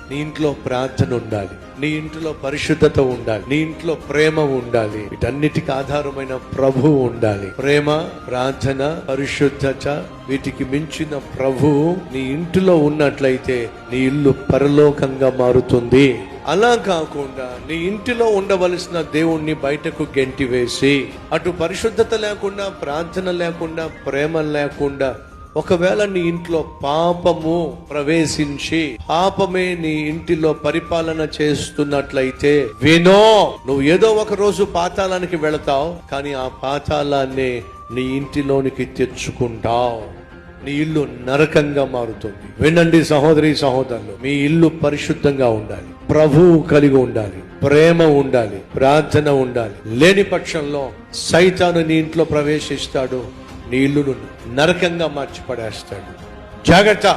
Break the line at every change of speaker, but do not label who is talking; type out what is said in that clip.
నీ ఇంట్లో ప్రార్థన ఉండాలి, నీ ఇంట్లో పరిశుద్ధత ఉండాలి, నీ ఇంట్లో ప్రేమ ఉండాలి. వీటన్నిటికి ఆధారమైన ప్రభువు ఉండాలి. ప్రేమ, ప్రార్థన, పరిశుద్ధత, వీటికి మించిన ప్రభువు నీ ఇంటిలో ఉన్నట్లయితే నీ ఇల్లు పరలోకంగా మారుతుంది. అలా కాకుండా నీ ఇంటిలో ఉండవలసిన దేవుణ్ణి బయటకు గెంటివేసి, అటు పరిశుద్ధత లేకుండా, ప్రార్థన లేకుండా, ప్రేమ లేకుండా, ఒకవేళ నీ ఇంట్లో పాపము ప్రవేశించి పాపమే నీ ఇంటిలో పరిపాలన చేస్తున్నట్లయితే వినో, నువ్వు ఏదో ఒక రోజు పాతాళానికి వెళతావు, కానీ ఆ పాతాళాన్ని నీ ఇంటిలోనికి తెచ్చుకుంటావు. నీ ఇల్లు నరకంగా మారుతుంది. వినండి సహోదరి సహోదరులు, మీ ఇల్లు పరిశుద్ధంగా ఉండాలి, ప్రభువు కలిగి ఉండాలి, ప్రేమ ఉండాలి, ప్రార్థన ఉండాలి. లేని పక్షంలో సైతాను నీ ఇంట్లో ప్రవేశిస్తాడు, నీ ఇల్లును నరకంగా మార్చి పడేస్తాడు. జాగ్రత్త.